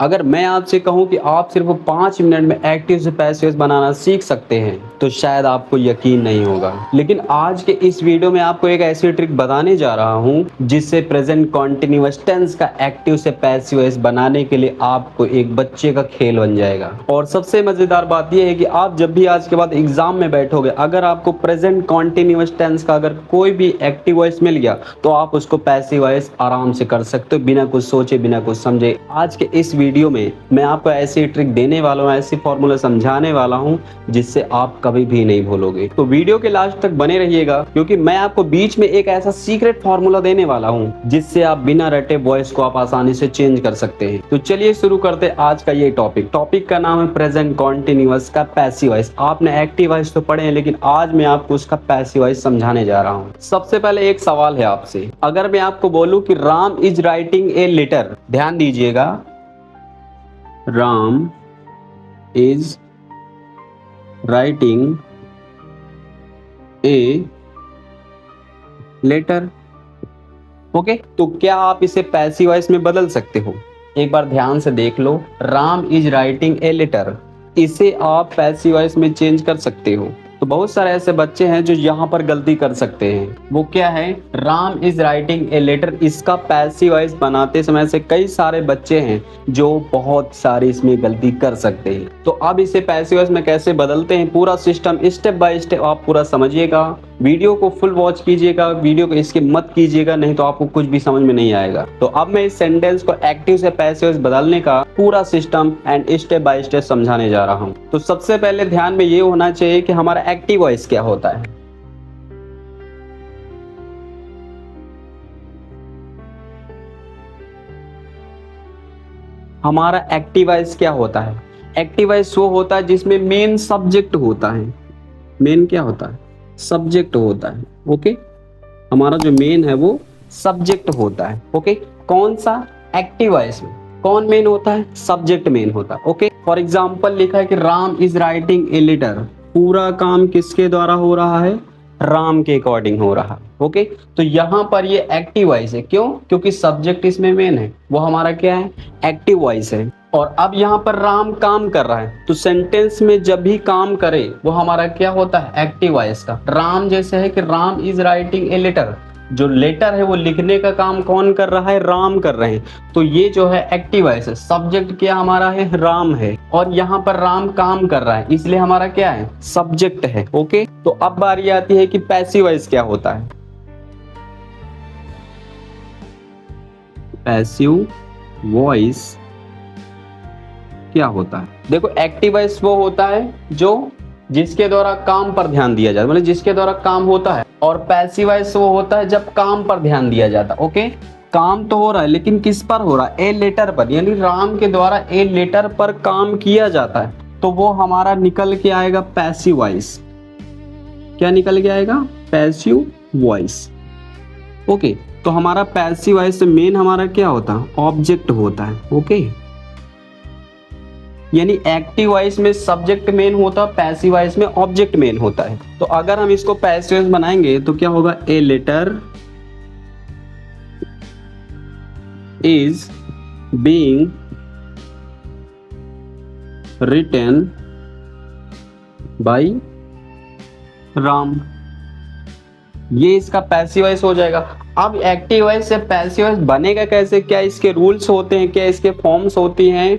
अगर मैं आपसे कहूं कि आप सिर्फ 5 मिनट में एक्टिव से पैसिव वॉइस बनाना सीख सकते हैं तो शायद आपको यकीन नहीं होगा। लेकिन आज के इस वीडियो में आपको एक ऐसी ट्रिक बताने जा रहा हूं जिससे प्रेजेंट कॉन्टिन्यूअस टेंस का एक्टिव से पैसिव वॉइस बनाने के लिए आपको एक बच्चे का खेल बन जाएगा। और सबसे मजेदार बात यह है कि आप जब भी आज के बाद एग्जाम में बैठोगे, अगर आपको प्रेजेंट कॉन्टिन्यूअस टेंस का अगर कोई भी एक्टिव वॉइस मिल गया तो आप उसको पैसिव वॉइस आराम से कर सकते हो, बिना कुछ सोचे, बिना कुछ समझे। आज के इस वीडियो में मैं आपको ऐसी ट्रिक देने वाला हूँ, ऐसी फॉर्मूला समझाने वाला हूँ जिससे आप कभी भी नहीं भूलोगे। तो वीडियो के लास्ट तक बने रहिएगा क्योंकि मैं आपको बीच में एक ऐसा सीक्रेट फॉर्मूला देने वाला हूँ जिससे आप बिना रटे वॉइस को आप आसानी से चेंज कर सकते हैं। तो चलिए शुरू करते हैं आज का ये टॉपिक का नाम है प्रेजेंट कॉन्टिन्यूअस का पैसिव वॉइस। आपने एक्टिव वॉइस तो पढ़े हैं, लेकिन आज मैं आपको उसका पैसिव वॉइस समझाने जा रहा हूँ। सबसे पहले एक सवाल है आपसे, अगर मैं आपको बोलूं कि Ram is writing a letter, ध्यान दीजिएगा, Ram is writing a letter, okay, तो क्या आप इसे पैसिव वॉइस में बदल सकते हो? एक बार ध्यान से देख लो, Ram is writing a letter, इसे आप पैसिव वॉइस में चेंज कर सकते हो। तो बहुत सारे ऐसे बच्चे हैं जो यहाँ पर गलती कर सकते हैं। वो क्या है? Ram is writing a letter, इसका पैसिव वॉइस बनाते समय से कई सारे बच्चे हैं जो बहुत सारी इसमें गलती कर सकते हैं। तो अब इसे पैसिव वॉइस में कैसे बदलते हैं, पूरा सिस्टम स्टेप बाय स्टेप आप पूरा समझिएगा। वीडियो को फुल वॉच कीजिएगा, वीडियो को इसके मत कीजिएगा, नहीं तो आपको कुछ भी समझ में नहीं आएगा। तो अब मैं इस सेंटेंस को एक्टिव से पैसिव वॉइस बदलने का पूरा system and step by step समझाने जा रहा हूँ। तो सबसे पहले ध्यान में ये होना चाहिए कि हमारा एक्टिव वॉइस क्या होता है। हमारा एक्टिव वॉइस क्या होता है? एक्टिव वॉइस वो होता है जिसमें मेन सब्जेक्ट होता है। मेन क्या होता है? सब्जेक्ट होता है। ओके, हमारा जो मेन है वो सब्जेक्ट होता है। ओके, कौन सा? एक्टिव वॉइस में कौन मेन होता है? सब्जेक्ट मेन होता है। ओके, फॉर एग्जांपल लिखा है कि Ram is writing a letter, पूरा काम किसके द्वारा हो रहा है? राम के अकॉर्डिंग हो रहा है। ओके, तो यहाँ पर ये एक्टिव वॉइस है। क्यों? क्योंकि सब्जेक्ट इसमें मेन है, वो हमारा क्या है? एक्टिव वॉइस है। और अब यहाँ पर राम काम कर रहा है, तो सेंटेंस में जब भी काम करे वो हमारा क्या होता है? एक्टिव वॉइस का। राम जैसे है कि Ram is writing a letter, जो लेटर है वो लिखने का काम कौन कर रहा है? राम कर रहे हैं। तो ये जो है एक्टिव वॉइस है। सब्जेक्ट क्या हमारा है? राम है। और यहाँ पर राम काम कर रहा है, इसलिए हमारा क्या है? सब्जेक्ट है। ओके, तो अब बारी आती है कि पैसिव वॉइस क्या होता है। पैसिव वॉइस क्या होता है? देखो, एक्टिव वॉइस वो होता है जो जिसके द्वारा काम पर ध्यान दिया जाता है, मतलब जिसके द्वारा काम होता है। और पैसिव वॉइस वो होता है जब काम पर ध्यान दिया जाता है। ओके, काम तो हो रहा है लेकिन किस पर हो रहा है? ए लेटर पर, यानी राम के द्वारा ए लेटर पर काम किया जाता है, तो वो हमारा निकल के आएगा पैसिव वॉइस। क्या निकल के आएगा? Passive voice. ओके, तो हमारा पैसिव वॉइस से मेन हमारा क्या होता है? ऑब्जेक्ट होता है। ओके, यानी एक्टिव वॉइस में सब्जेक्ट मेन होता है, पैसिव वॉइस में ऑब्जेक्ट मेन होता है। तो अगर हम इसको पैसिव वॉइस बनाएंगे तो क्या होगा? A letter is being written by Ram, ये इसका पैसिव वॉइस हो जाएगा। अब एक्टिव वॉइस से पैसिव वॉइस बनेगा कैसे? क्या इसके रूल्स होते हैं? क्या इसके फॉर्म्स होती हैं?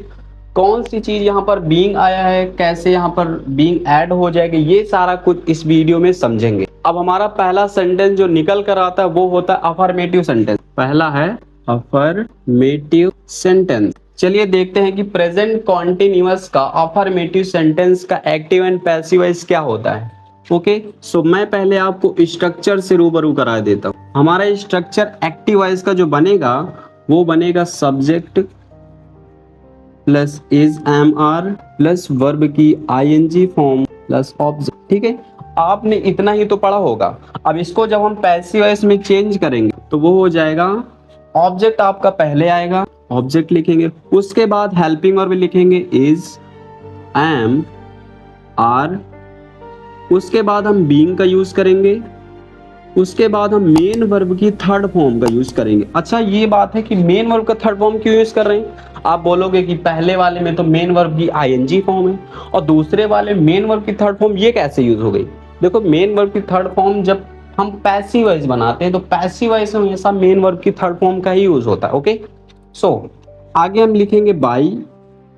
कौन सी चीज यहाँ पर बीइंग आया है, कैसे यहाँ पर बीइंग ऐड हो जाएगा, ये सारा कुछ इस वीडियो में समझेंगे। अब हमारा पहला सेंटेंस जो निकल कर आता है वो होता है अफर्मेटिव सेंटेंस। पहला है अफर्मेटिव सेंटेंस। चलिए देखते हैं कि प्रेजेंट कॉन्टिन्यूअस का अफर्मेटिव सेंटेंस का एक्टिव एंड पैसिव वॉइस क्या होता है। ओके, सो मैं पहले आपको स्ट्रक्चर से रूबरू करा देता हूँ। हमारा स्ट्रक्चर एक्टिव वॉइस का जो बनेगा वो बनेगा subject plus is am are plus verb की आईएनजी फॉर्म प्लस ऑब्जेक्ट। ठीक है, आपने इतना ही तो पढ़ा होगा। अब इसको जब हम पैसिव वॉइस में चेंज करेंगे तो वो हो जाएगा, ऑब्जेक्ट आपका पहले आएगा, ऑब्जेक्ट लिखेंगे, उसके बाद हेल्पिंग वर्ब लिखेंगे इज एम आर, उसके बाद हम बीइंग का यूज करेंगे उसके बाद हम मेन वर्ब की थर्ड फॉर्म का यूज करेंगे। अच्छा ये बात है कि मेन वर्ब का थर्ड फॉर्म क्यों यूज कर रहे हैं? आप बोलोगे कि पहले वाले में तो मेन वर्ब की आईएनजी फॉर्म है और दूसरे वाले मेन वर्ब की थर्ड फॉर्म ये कैसे यूज हो गई? देखो मेन वर्ब की थर्ड फॉर्म जब हम पैसिव वॉइस बनाते हैं तो पैसिव वॉइस में हमेशा मेन वर्ब की थर्ड फॉर्म का ही यूज होता है। ओके, सो आगे हम लिखेंगे बाई,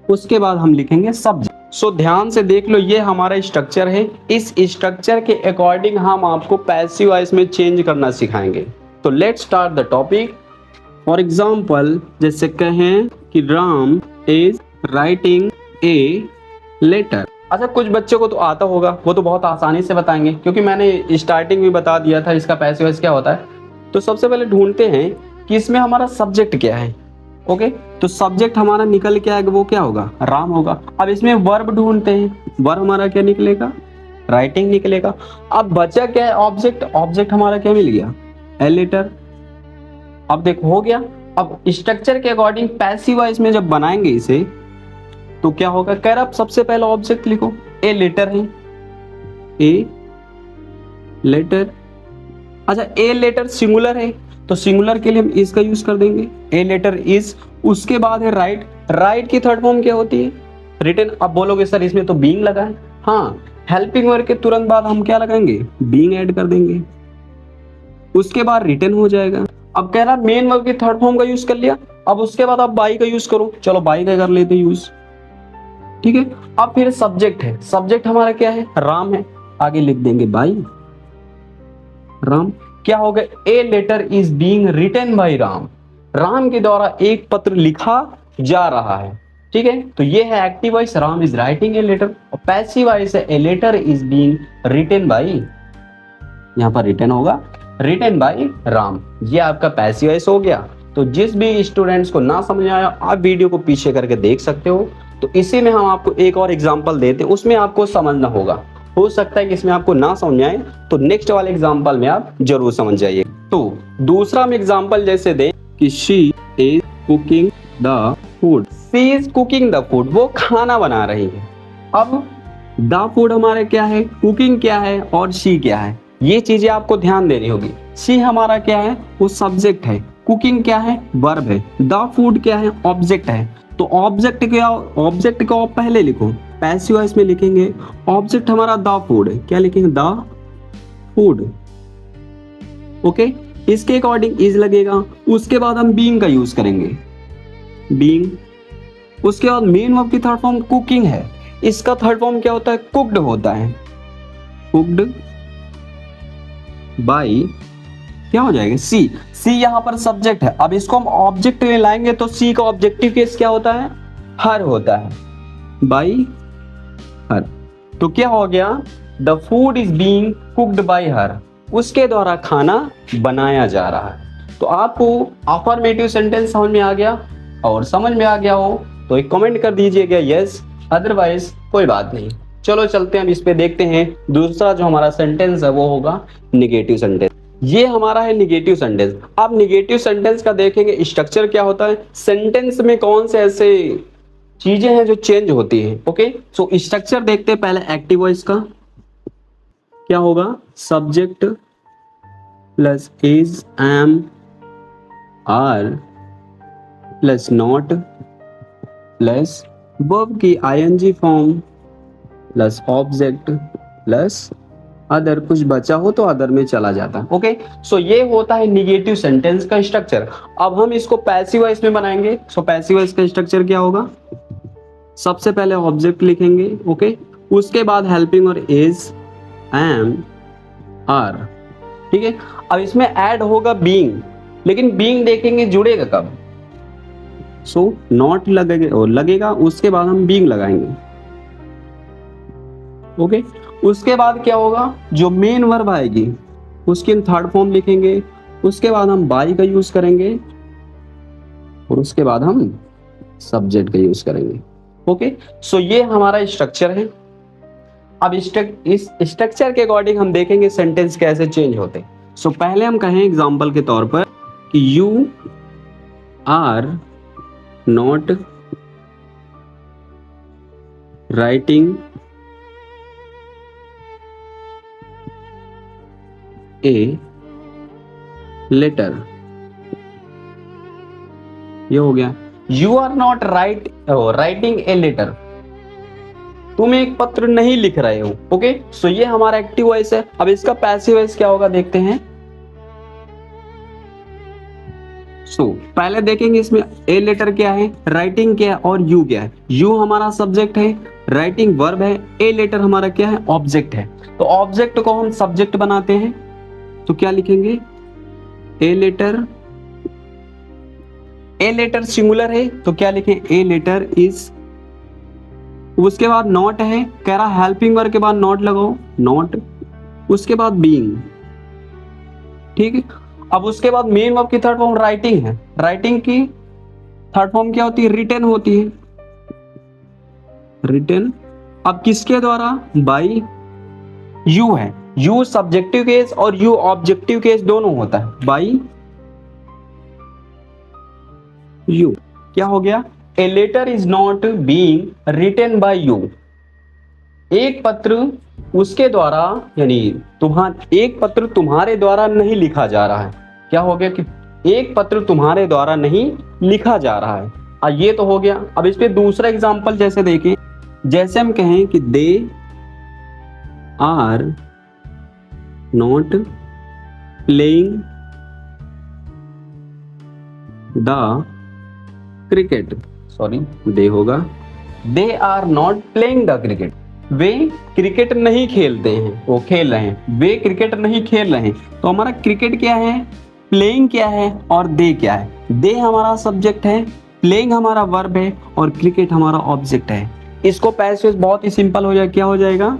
उसके बाद हम लिखेंगे सब्जेक्ट। सो ध्यान से देख लो, ये हमारा स्ट्रक्चर है। इस स्ट्रक्चर के अकॉर्डिंग हम आपको पैसिव वॉइस में चेंज करना सिखाएंगे। तो let's start the topic. For example जैसे कहें कि Ram is writing a letter. अच्छा कुछ बच्चों को तो आता होगा, वो तो बहुत आसानी से बताएंगे क्योंकि मैंने स्टार्टिंग में बता दिया था इसका पैसिव वॉइस क्या होता है। तो सबसे पहले ढूंढते हैं कि इसमें हमारा सब्जेक्ट क्या है। ओके, तो सब्जेक्ट हमारा निकल के आएगा, वो क्या होगा? राम होगा। अब इसमें वर्ब ढूंढते हैं, वर्ब हमारा क्या निकलेगा? राइटिंग निकलेगा। अब बचा क्या है? ऑब्जेक्ट। ऑब्जेक्ट हमारा क्या मिल गया? A letter. अब देखो हो गया। अब स्ट्रक्चर के अकॉर्डिंग पैसिव वॉइस में जब बनाएंगे इसे तो क्या होगा? कह रहा सबसे पहले ऑब्जेक्ट लिखो, ए लेटर है, ए लेटर। अच्छा ए लेटर सिंगुलर है तो सिंगुलर के लिए हम इसका यूज कर देंगे, ए लेटर इज। उसके बाद है राइट। राइट की थर्ड फॉर्म क्या होती है? रिटन। अब बोलोगे सर इसमें तो बीइंग लगा है। हाँ, हेल्पिंग वर्ब के तुरंत बाद हम क्या लगाएंगे? बीइंग ऐड कर देंगे, उसके बाद रिटन हो जाएगा। अब कह रहा मेन वर्ब की थर्ड फॉर्म का यूज कर लिया, अब उसके बाद आप बाई का यूज करो। चलो बाई का कर लेते यूज, ठीक है। अब फिर सब्जेक्ट है, सब्जेक्ट हमारा क्या है? राम है। आगे लिख देंगे बाई राम। क्या हो गया? A letter is being written by Ram. Ram के द्वारा एक पत्र लिखा जा रहा है, ठीक है। तो ये है active voice, Ram is writing a letter. और पैसिव वॉइस है a letter is being written by, यहां पर रिटन होगा रिटन बाय राम। ये आपका पैसिव वॉइस हो गया। तो जिस भी स्टूडेंट्स को ना समझ आया आप वीडियो को पीछे करके देख सकते हो। तो इसी में हम आपको एक और एग्जांपल देते हैं, उसमें आपको समझना होगा। हो सकता है कि इसमें आपको ना समझ आए तो नेक्स्ट वाले एग्जांपल में आप जरूर समझ जाइए। तो दूसरा हम एग्जांपल जैसे दें कि she is cooking the food. She is cooking the food, वो खाना बना रही है। अब द फूड हमारे क्या है? कुकिंग क्या है और शी क्या है? ये चीजें आपको ध्यान देनी होगी। शी हमारा क्या है? वो सब्जेक्ट है। कुकिंग क्या है? वर्ब है। द फूड क्या है? ऑब्जेक्ट है। तो ऑब्जेक्ट क्या? ऑब्जेक्ट को आप पहले लिखो, पैसिव वॉइस में लिखेंगे। ऑब्जेक्ट हमारा द फूड है, क्या लिखेंगे? The food. ओके, इसके अकॉर्डिंग इज लगेगा। उसके बाद हम बीइंग का यूज करेंगे, बीइंग। उसके बाद मेन वर्ब की थर्ड फॉर्म कुकिंग है, इसका थर्ड फॉर्म क्या होता है? कुक्ड होता है, कुक्ड बाई क्या हो जाएगा? सी। सी यहाँ पर सब्जेक्ट है। अब इसको हम ऑब्जेक्ट में लाएंगे तो सी का ऑब्जेक्टिव केस क्या होता है? हर होता है, बाई हर। तो क्या हो गया? The food is being cooked by her, उसके द्वारा खाना बनाया जा रहा है। तो आपको अफर्मेटिव सेंटेंस समझ में आ गया? और समझ में आ गया हो तो एक कमेंट कर दीजिएगा यस, अदरवाइज कोई बात नहीं। चलो चलते हैं, अब इस पे देखते हैं। दूसरा जो हमारा सेंटेंस है वो होगा निगेटिव सेंटेंस। ये हमारा है निगेटिव सेंटेंस। अब निगेटिव सेंटेंस का देखेंगे स्ट्रक्चर क्या होता है, सेंटेंस में कौन से ऐसे चीजें हैं जो चेंज होती हैं। ओके, सो स्ट्रक्चर देखते हैं पहले एक्टिव वॉइस का। क्या होगा? Subject plus is, am, are plus not plus verb की ING form plus object plus other. कुछ बचा हो तो अदर में चला जाता है। ओके, सो ये होता है निगेटिव सेंटेंस का स्ट्रक्चर। अब हम इसको पैसिव वॉइस में बनाएंगे। सो पैसिव वॉइस का स्ट्रक्चर क्या होगा? सबसे पहले ऑब्जेक्ट लिखेंगे, ओके, उसके बाद हेल्पिंग और इज, एम, आर, ठीक है। अब इसमें ऐड होगा बीइंग, लेकिन बीइंग देखेंगे जुड़ेगा कब? सो नॉट लगेगा, उसके बाद हम बीइंग लगाएंगे। ओके, उसके बाद क्या होगा? जो मेन वर्ब आएगी उसकी थर्ड फॉर्म लिखेंगे, उसके बाद हम बाई का यूज करेंगे और उसके बाद हम सब्जेक्ट का यूज करेंगे। ओके, सो ये हमारा स्ट्रक्चर है। अब इस स्ट्रक्चर के अकॉर्डिंग हम देखेंगे सेंटेंस कैसे चेंज होते हैं। सो पहले हम कहें एग्जांपल के तौर पर कि you are not writing a letter, ये हो गया। You are not writing a letter, तुम एक पत्र नहीं लिख रहे हो। ओके, सो ये हमारा एक्टिव वॉइस है। अब इसका पैसिव वॉइस क्या होगा देखते हैं। पहले देखेंगे इसमें ए लेटर क्या है, राइटिंग क्या है और यू क्या है। यू हमारा सब्जेक्ट है, राइटिंग वर्ब है, ए लेटर हमारा क्या है, ऑब्जेक्ट है। तो ऑब्जेक्ट को हम सब्जेक्ट बनाते हैं, तो क्या लिखेंगे, a letter. A letter singular है तो क्या लिखें, ए लेटर इज। उसके बाद नॉट है, कह रहा हेल्पिंग वर्ब के बाद नॉट लगाओ, नॉट। उसके बाद बीइंग, ठीक है। अब उसके बाद मेन वर्ब की थर्ड फॉर्म राइटिंग है, राइटिंग की थर्ड फॉर्म क्या होती है, रिटन होती है, रिटन। अब किसके द्वारा, बाई। यू है, यू सब्जेक्टिव केस और यू ऑब्जेक्टिव केस दोनों होता है, बाई यू। क्या हो गया, a letter is not being written by you. एक पत्र उसके द्वारा, यानी एक पत्र तुम्हारे द्वारा नहीं लिखा जा रहा है। क्या हो गया कि एक पत्र तुम्हारे द्वारा नहीं लिखा जा रहा है। ये तो हो गया। अब इस पे दूसरा एग्जांपल जैसे देखें, जैसे हम कहें कि they are not playing the cricket, sorry they होगा, they are not playing the cricket, वे क्रिकेट नहीं खेलते हैं, वो खेल रहे हैं, वे क्रिकेट नहीं खेल रहे हैं। तो हमारा क्रिकेट क्या है, प्लेइंग क्या है और दे क्या है। दे हमारा सब्जेक्ट है, प्लेइंग हमारा वर्ब है और क्रिकेट हमारा ऑब्जेक्ट है। इसको पैसिव बहुत ही सिंपल हो जाएगा, क्या हो जाएगा,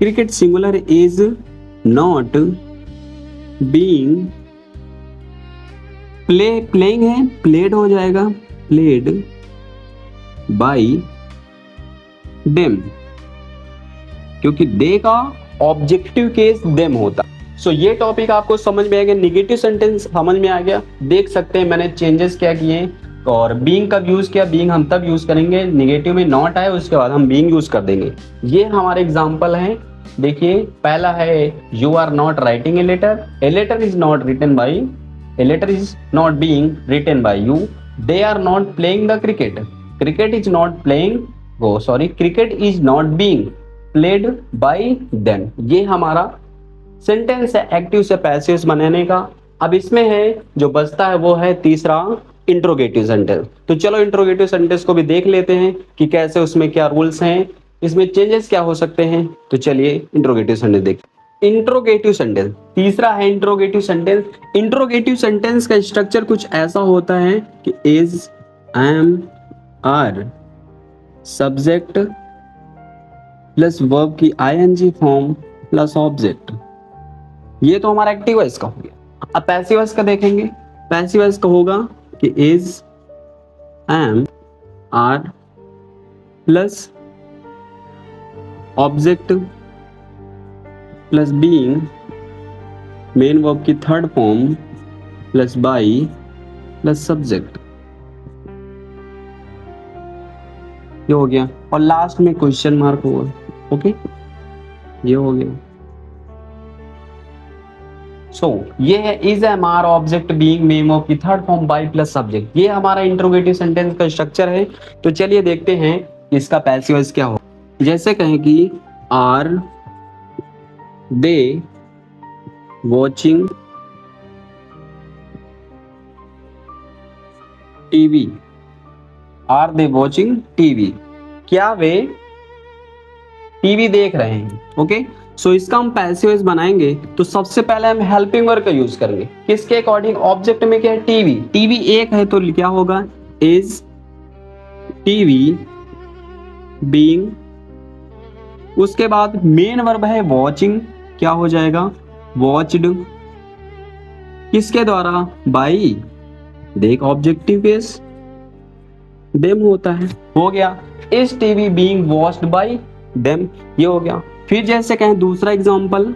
cricket singular is not being playing है, प्लेड हो जाएगा, प्लेड बाई देम, क्योंकि दे का ऑब्जेक्टिव केस देम होता। सो ये टॉपिक आपको समझ में आ गया, निगेटिव सेंटेंस समझ में आ गया। देख सकते हैं मैंने चेंजेस क्या किए, और बीइंग कब यूज किया, बीइंग हम तब यूज करेंगे निगेटिव में नॉट आए, उसके बाद हम बीइंग यूज कर देंगे। ये हमारे एग्जांपल हैं। देखिए पहला है, you are not writing a letter is not written by, a letter is not being written by you, they are not playing the cricket, cricket is not playing, cricket is not being played by them. ये हमारा sentence है active से passive बनाने का। अब इसमें है जो बचता है वो है तीसरा इंट्रोगेटिव सेंटेंस। तो चलो इंट्रोगेटिव सेंटेंस को भी देख लेते हैं कि कैसे, उसमें क्या रूल्स हैं, इसमें चेंजेस क्या हो सकते हैं। तो चलिए इंट्रोगेटिव सेंटेंस देखते हैं। इंट्रोगेटिव सेंटेंस तीसरा है इंट्रोगेटिव सेंटेंस। इंट्रोगेटिव सेंटेंस का स्ट्रक्चर कुछ ऐसा होता है कि is, am, are, subject plus verb की आईएनजी फॉर्म प्लस ऑब्जेक्ट। ये तो हमारा एक्टिव वॉइस का हो गया। अब पैसिव वॉइस का देखेंगे। पैसिव वॉइस का होगा कि is, am, are plus object plus being, main verb की third form plus by plus subject. ये हो गया, और लास्ट में क्वेश्चन मार्क होगा। ओके, ये हो गया। ये है is, am, are, object, being, main verb की third form by plus subject. ये हमारा इंट्रोगेटिव सेंटेंस का स्ट्रक्चर है। तो चलिए देखते हैं इसका पैसिव वॉइस क्या हो। जैसे कहें कि are they watching TV, are they watching TV, क्या वे टीवी देख रहे हैं। ओके, सो इसका हम पैसिव वॉइस बनाएंगे तो सबसे पहले हम हेल्पिंग वर्ब का यूज करेंगे। किसके अकॉर्डिंग, ऑब्जेक्ट में क्या है, टीवी, टीवी एक है तो क्या होगा, इज टीवी बीइंग। उसके बाद मेन वर्ब है वॉचिंग, क्या हो जाएगा, वॉच्ड, किसके द्वारा, बाई, देख ऑब्जेक्टिव केस देम होता है। हो गया, is TV being watched by them, ये हो गया। फिर जैसे कहें दूसरा example,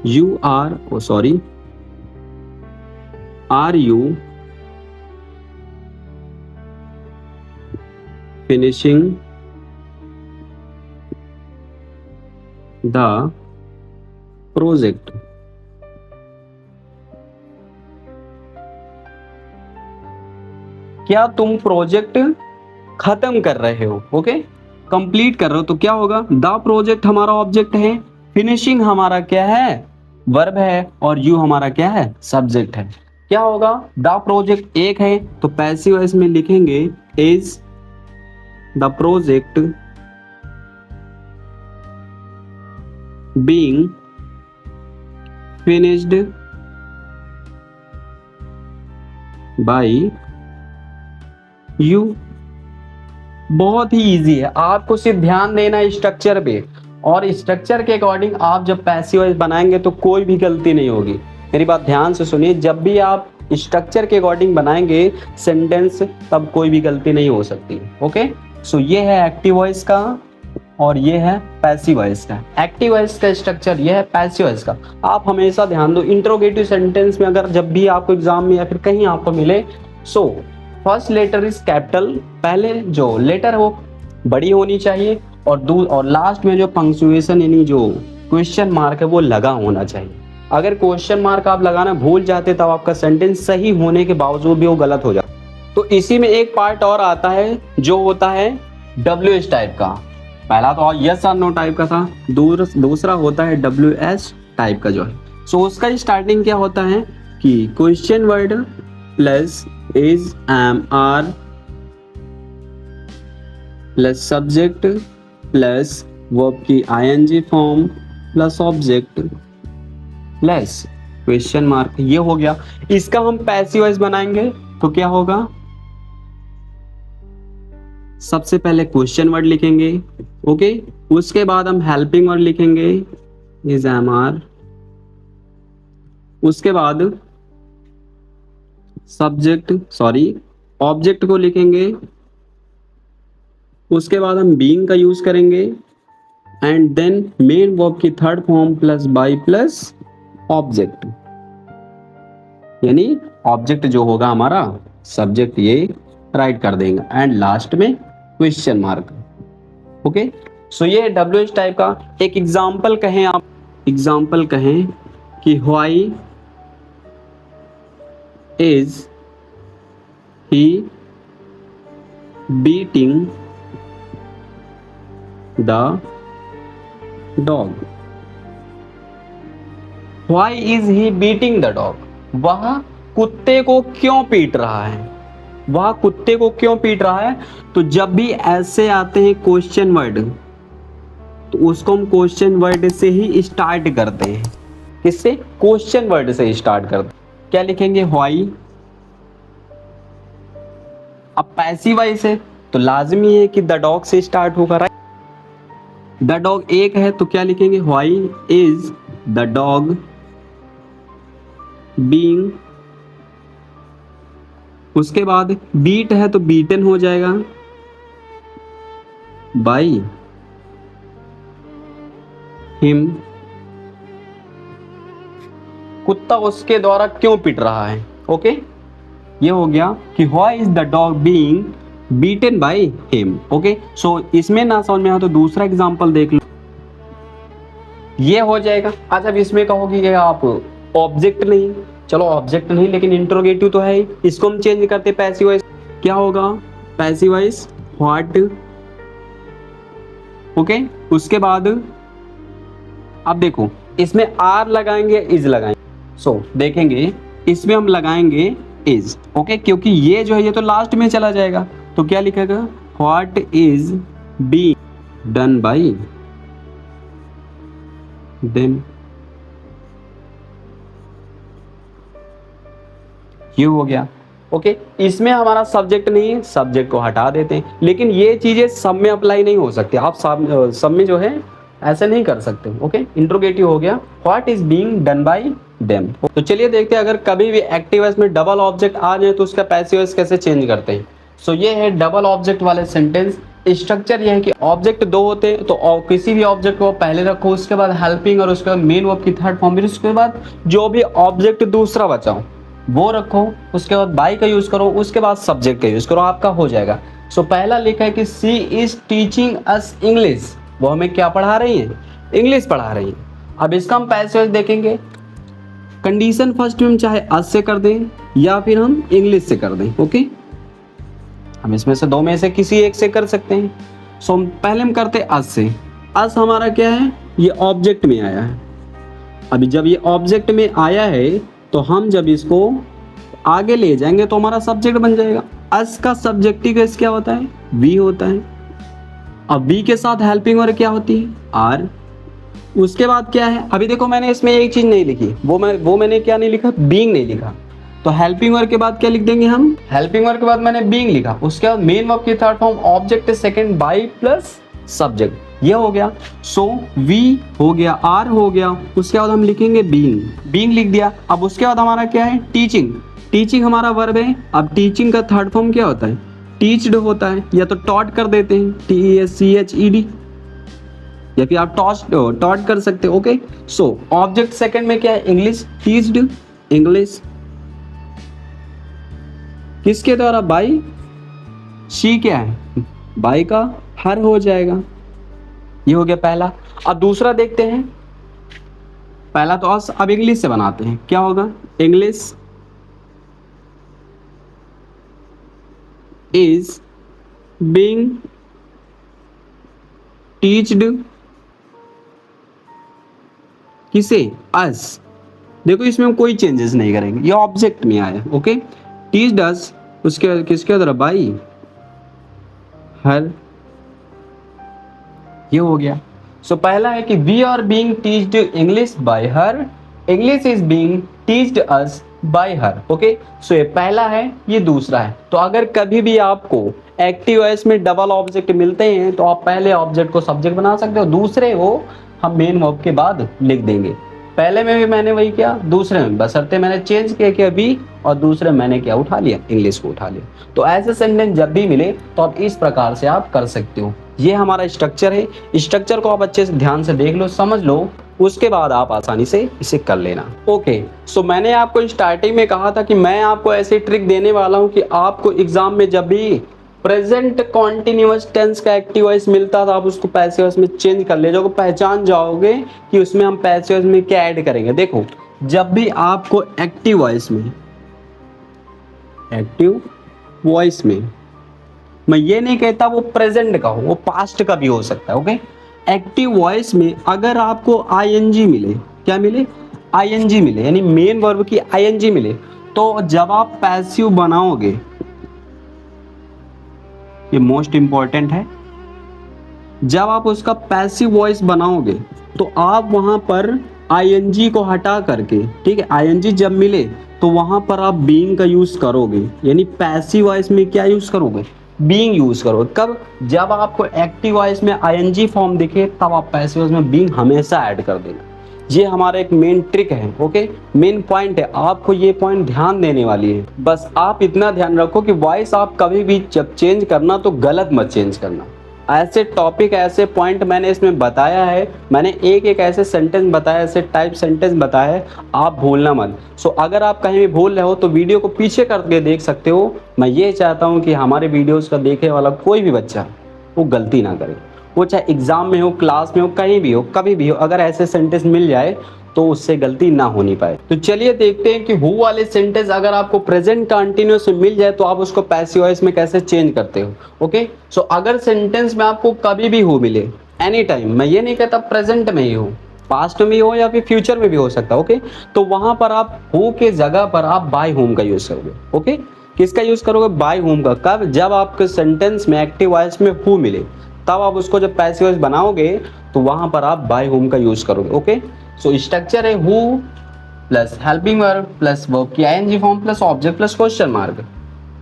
you are, are you finishing the project. क्या तुम प्रोजेक्ट खत्म कर रहे हो, ओके, कंप्लीट कर रहे हो। तो क्या होगा, द प्रोजेक्ट हमारा ऑब्जेक्ट है, फिनिशिंग हमारा क्या है, वर्ब है, और यू हमारा क्या है, सब्जेक्ट है। क्या होगा, द प्रोजेक्ट एक है तो पैसिव वॉइस में लिखेंगे is the project being finished by you. बहुत ही इजी है, आपको सिर्फ ध्यान देना है स्ट्रक्चर पे, और स्ट्रक्चर के अकॉर्डिंग आप जब पैसिव वॉइस बनाएंगे तो कोई भी गलती नहीं होगी। मेरी बात ध्यान से सुनिए, जब भी आप स्ट्रक्चर के अकॉर्डिंग बनाएंगे सेंटेंस तब कोई भी गलती नहीं हो सकती। ओके, सो ये है एक्टिव वॉइस का और ये है पैसिव वॉइस का। एक्टिव वॉइस का स्ट्रक्चर ये है, पैसिव वॉइस का आप हमेशा ध्यान दो। इंट्रोगेटिव सेंटेंस में अगर जब भी आपको एग्जाम में या फिर कहीं आपको मिले, so first letter is capital, पहले जो लेटर है वो बड़ी होनी चाहिए, और लास्ट में जो पंक्चुएशन यानी जो क्वेश्चन मार्क है वो लगा होना चाहिए। अगर क्वेश्चन मार्क आप लगाना भूल जाते तब आपका सेंटेंस सही होने के बावजूद भी वो गलत हो जाता। तो इसी में एक पार्ट और आता है जो होता है WH टाइप का। पहला तो यस और नो टाइप का था, दूसरा होता है WH टाइप का जो है। सो उसका स्टार्टिंग क्या होता है कि question word plus is am are plus subject plus verb की ING form plus object plus question mark, ये हो गया। इसका हम पैसिव वॉइस बनाएंगे तो क्या होगा, सबसे पहले क्वेश्चन वर्ड लिखेंगे, ओके, उसके बाद हम हेल्पिंग वर्ड लिखेंगे इज एम आर, उसके बाद ऑब्जेक्ट को लिखेंगे, उसके बाद हम बीइंग का यूज करेंगे, एंड देन मेन वर्ब की third form plus by plus object, यानी ऑब्जेक्ट जो होगा हमारा सब्जेक्ट ये राइट कर देंगे, एंड लास्ट में क्वेश्चन मार्क। ओके, सो ये WH टाइप का। एक एग्जांपल कहें आप, एग्जांपल कहें कि why is he beating the dog. Why is he beating the dog, वह कुत्ते को क्यों पीट रहा है, वह कुत्ते को क्यों पीट रहा है। तो जब भी ऐसे आते हैं क्वेश्चन वर्ड तो उसको हम क्वेश्चन वर्ड से ही स्टार्ट करते हैं। किससे, क्वेश्चन वर्ड से स्टार्ट करते हैं। क्या लिखेंगे, व्हाई। अब पैसिव वॉइस है तो लाजमी है कि द डॉग से स्टार्ट होगा, राइट। द डॉग एक है तो क्या लिखेंगे, why is the dog being, उसके बाद बीट है तो बीटन हो जाएगा बाई हिम, कुत्ता उसके द्वारा क्यों पीट रहा है। ओके, ये हो गया कि why is the dog being beaten by him. Okay, so इसमें ना समझ में आया तो दूसरा एग्जांपल देख लो, ये हो जाएगा। अच्छा, अब इसमें कहोगे कि आप ऑब्जेक्ट नहीं, चलो ऑब्जेक्ट नहीं लेकिन इंट्रोगेटिव तो है ही, इसको हम चेंज करते पैसिव वॉइस। क्या होगा, पैसिव वॉइस व्हाट, ओके, उसके बाद अब देखो इसमें आर लगाएंगे इज लगाएंगे। सो देखेंगे इसमें हम लगाएंगे इज, ओके, क्योंकि ये जो है ये तो लास्ट में चला जाएगा। तो क्या लिखेगा, what is being done by them, ये हो गया। ओके, इसमें हमारा सब्जेक्ट नहीं है, सब्जेक्ट को हटा देते हैं, लेकिन ये चीजें सब में अप्लाई नहीं हो सकती। आप सब में जो है ऐसे नहीं कर सकते। ओके, इंट्रोगेटिव हो गया, what is being done by them. तो चलिए देखते हैं अगर कभी भी एक्टिव वॉइस में डबल ऑब्जेक्ट आ जाए तो उसका पैसिव वॉइस कैसे चेंज करते हैं। सो ये है डबल ऑब्जेक्ट वाले सेंटेंस। स्ट्रक्चर ये है कि ऑब्जेक्ट दो होते हैं तो किसी भी ऑब्जेक्ट को पहले रखो, उसके बाद हेल्पिंग और उसके बाद मेन वर्ब की थर्ड फॉर्म, फिर उसके बाद जो भी ऑब्जेक्ट दूसरा बचाओ वो रखो, उसके बाद बाई का यूज करो, उसके बाद सब्जेक्ट का यूज करो, आपका हो जाएगा। सो पहला लिखा है कि she is teaching us English, वो हमें क्या पढ़ा रही हैं, इंग्लिश पढ़ा रही हैं। अब इसका हम पैसिव वॉइस देखेंगे। कंडीशन फर्स्ट में हम चाहे अस से कर दें या फिर हम इंग्लिश से कर दें। ओके, हम इसमें से दो में से किसी एक से कर सकते हैं। सो हम पहले हम करते अस से। अस हमारा क्या है, ये ऑब्जेक्ट में आया है। अभी जब ये ऑब्जेक्ट में आया है तो हम जब इसको आगे ले जाएंगे तो हमारा सब्जेक्ट बन जाएगा। अस का सब्जेक्टिव केस क्या होता है, वी होता है। अब वी के साथ हेल्पिंग वर्ब क्या होती है, आर। उसके बाद क्या है, अभी देखो मैंने इसमें एक चीज नहीं लिखी, वो मैंने क्या नहीं लिखा, बीइंग नहीं लिखा। तो हेल्पिंग वर्ब के बाद क्या लिख देंगे हम, हेल्पिंग वर्ब के बाद मैंने बीइंग लिखा। उसके बाद मेन वर्ब की third form object second by plus subject, ये हो गया। सो वी हो गया, आर हो गया, उसके बाद हम लिखेंगे बीइंग, बीइंग लिख दिया। अब उसके बाद हमारा क्या है, टीचिंग। टीचिंग हमारा वर्ब है। अब टीचिंग का थर्ड फॉर्म क्या होता है, टीच्ड होता है, या तो टॉट कर देते हैं, TESCHED, या फिर आप टॉट कर सकते हो। ओके, सो ऑब्जेक्ट सेकंड में क्या है, इंग्लिश, टीच्ड इंग्लिश, किसके द्वारा, बाई। शी क्या है, बाई का हर हो जाएगा। ये हो गया पहला। अब दूसरा देखते हैं। पहला तो अस, अब इंग्लिश से बनाते हैं, क्या होगा, इंग्लिश इज बीइंग टीच्ड, किसे, अस। देखो इसमें हम कोई चेंजेस नहीं करेंगे, ये ऑब्जेक्ट में आया। ओके, टीच्ड अस, उसके किसके द्वारा, बाई हर, ये हो गया। सो पहला है कि we are being teached English by her, English is being teached us by her. Okay, so ये पहला है, ये दूसरा है। तो अगर कभी भी आपको एक्टिव वॉइस में डबल ऑब्जेक्ट मिलते हैं तो आप पहले ऑब्जेक्ट को सब्जेक्ट बना सकते हो, दूसरे को हम मेन वर्ब के बाद लिख देंगे। पहले में भी मैंने वही किया, दूसरे में बशर्ते मैंने चेंज किया कि अभी, और दूसरे मैंने क्या उठा लिया, इंग्लिश को उठा लिया। तो ऐसे सेंटेंस जब भी मिले तो आप इस प्रकार से आप कर सकते हो। ये हमारा स्ट्रक्चर है। स्ट्रक्चर को आप अच्छे से ध्यान से देख लो, समझ लो, उसके बाद आप आसानी से इसे कर लेना। ओके, सो मैंने आपको स्टार्टिंग में कहा था कि मैं आपको ऐसी ट्रिक देने वाला हूँ कि आपको एग्जाम में जब भी प्रेजेंट कॉन्टिन्यूअस टेंस का एक्टिव वॉइस मिलता था आप उसको पैसिव वॉइस में चेंज कर ले जाओगे, पहचान जाओगे कि उसमें हम पैसिव वॉइस में क्या ऐड करेंगे। देखो जब भी आपको एक्टिव वॉइस में, एक्टिव वॉइस में, मैं ये नहीं कहता वो प्रेजेंट का हो, वो पास्ट का भी हो सकता है। ओके, एक्टिव वॉइस में अगर आपको आईएनजी मिले, क्या मिले, आईएनजी मिले, यानी मेन वर्ब की आईएनजी मिले, तो जब आप पैसिव बनाओगे, ये मोस्ट इंपॉर्टेंट है, जब आप उसका पैसिव वॉइस बनाओगे तो आप वहां पर आईएनजी को हटा करके, ठीक है, आईएनजी जब मिले तो वहां पर आप बीइंग का यूज करोगे, यानी पैसिव वॉइस में क्या यूज करोगे, बीइंग यूज करोगे। कब, जब आपको एक्टिव वॉइस में आईएनजी फॉर्म दिखे तब आप पैसिव वॉइस में बीइंग हमेशा ऐड कर देना। ये हमारा एक मेन ट्रिक है। ओके, मेन पॉइंट है, आपको ये पॉइंट ध्यान देने वाली है। बस आप इतना ध्यान रखो कि वॉइस आप कभी भी जब चेंज करना तो गलत मत चेंज करना। ऐसे टॉपिक, ऐसे पॉइंट मैंने इसमें बताया है, मैंने एक एक ऐसे सेंटेंस बताया, ऐसे टाइप सेंटेंस बताया है, आप भूलना मत। सो अगर आप कहीं भी भूल रहे हो तो वीडियो को पीछे करके देख सकते हो। मैं ये चाहता हूँ कि हमारे वीडियोज़ का देखने वाला कोई भी बच्चा वो गलती ना करे, वो चाहे एग्जाम में हो, क्लास में हो, कहीं भी हो, कभी भी हो, अगर ऐसे सेंटेंस मिल जाए तो उससे गलती ना होनी पाए। तो चलिए देखते हैं कि हु वाले सेंटेंस अगर आपको प्रेजेंट कंटिन्यूअस में मिल जाए तो आप उसको पैसिव वॉइस में कैसे चेंज करते हो। ओके, सो अगर सेंटेंस में आपको कभी भी हु मिले, एनी टाइम, मैं ये नहीं कहता प्रेजेंट में ही हो, पास्ट में हो या फिर फ्यूचर में भी हो सकता है। ओके, तो वहां पर आप हु के जगह पर आप बाय होम का यूज करोगे। ओके, किसका यूज करोगे, बाय होम का। कब, जब आपके सेंटेंस में एक्टिव वॉइस में हु मिले तब आप उसको जब पैसिव वॉइस बनाओगे तो वहां पर आप बाय होम का यूज करोगे। ओके, सो स्ट्रक्चर है who plus helping verb plus verb की ING form plus object plus question mark.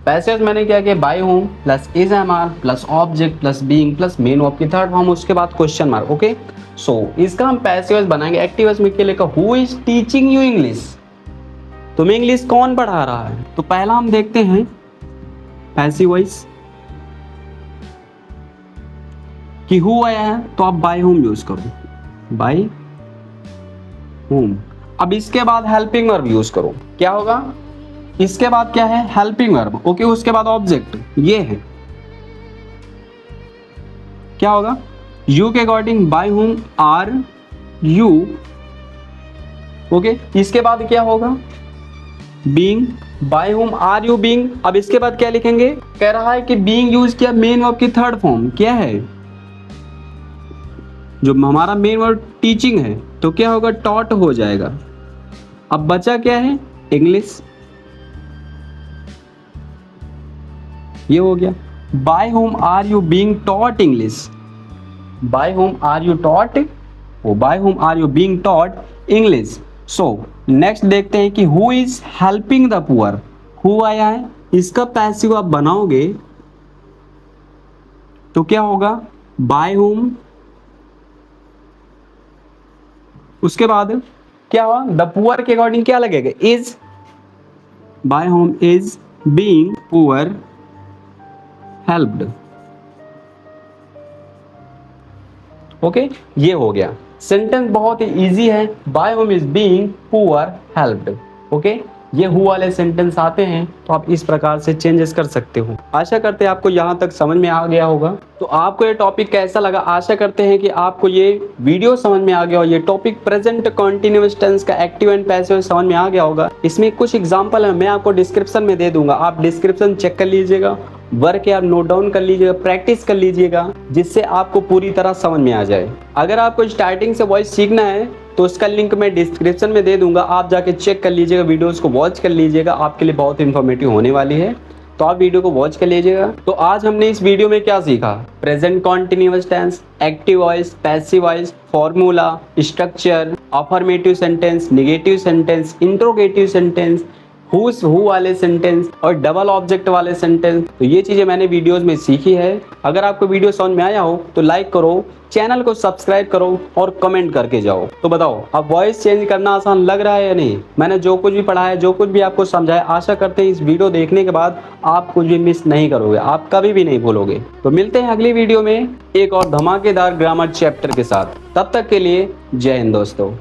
Passive voice मैंने क्या किया, by whom plus is am are plus object plus being plus main verb की third form, उसके बाद question mark. Okay, so इसका हम passive voice बनाएंगे। एक्टिव वॉइस में क्या लिखा, who is teaching you English, तुम्हें इंग्लिश कौन पढ़ा रहा है। तो पहला हम देखते हैं पैसिव वॉइस कि हु आया है तो आप बाय होम यूज करो, बाय होम। अब इसके बाद हेल्पिंग वर्ब यूज करो, क्या होगा, इसके बाद क्या है, हेल्पिंग वर्ब। ओके, उसके बाद ऑब्जेक्ट, ये है क्या होगा, यू के according by whom are you, okay. इसके बाद क्या होगा, being, by whom are you being. अब इसके बाद क्या लिखेंगे, कह रहा है कि बीइंग यूज किया मेन वर्ब की थर्ड फॉर्म क्या है, जो हमारा मेन वर्ब टीचिंग है तो क्या होगा, टॉट हो जाएगा। अब बचा क्या है, इंग्लिश, ये हो गया। By whom are you being taught English, by whom are you taught, वो by whom are you being taught English. So next देखते हैं कि who is helping the poor, who आया है, इसका पैसिव आप बनाओगे तो क्या होगा, बाय होम, उसके बाद क्या हुआ, द पुअर के अकॉर्डिंग क्या लगेगा, is, by whom is being poor helped, okay. ये हो गया सेंटेंस, बहुत ही इजी है, by whom is being poor helped, okay. ये हु वाले सेंटेंस आते हैं तो आप इस प्रकार से चेंजेस कर सकते हो। आशा करते हैं आपको यहाँ तक समझ में आ गया होगा। तो आपको ये टॉपिक कैसा लगा, आशा करते हैं कि आपको ये वीडियो समझ में आ गया हो। ये टॉपिक प्रेजेंट कंटीन्यूअस टेंस का एक्टिव एंड पैसिव समझ में आ गया होगा। इसमें कुछ एग्जांपल है, मैं आपको डिस्क्रिप्शन में दे दूंगा, आप डिस्क्रिप्शन चेक कर लीजिएगा, वर्क है आप नोट डाउन कर लीजिएगा, प्रैक्टिस कर लीजिएगा, जिससे आपको पूरी तरह समझ में आ जाए। अगर आपको स्टार्टिंग से वॉइस सीखना है तो उसका लिंक मैं डिस्क्रिप्शन में दे दूंगा, आप जाके चेक कर लीजिएगा, वीडियोस को वॉच कर लीजिएगा, आपके लिए बहुत इंफॉर्मेटिव होने वाली है, तो आप वीडियो को वॉच कर लीजिएगा। तो आज हमने इस वीडियो में क्या सीखा, present continuous tense, active voice, passive voice, formula, structure, affirmative sentence, negative sentence, interrogative sentence, who वाले सेंटेंस और डबल ऑब्जेक्ट वाले सेंटेंस। तो ये चीजें मैंने वीडियोस में सीखी है। अगर आपको वीडियो समझ में आया हो तो लाइक करो, चैनल को सब्सक्राइब करो और कमेंट करके जाओ। तो बताओ, अब वॉइस चेंज करना आसान लग रहा है या नहीं। मैंने जो कुछ भी पढ़ाया, जो कुछ भी आपको समझाया, आशा करते हैं इस वीडियो देखने के बाद आप कुछ भी मिस नहीं करोगे, आप कभी भी नहीं भूलोगे। तो मिलते हैं अगली वीडियो में एक और धमाकेदार ग्रामर चैप्टर के साथ। तब तक के लिए जय हिंद दोस्तों।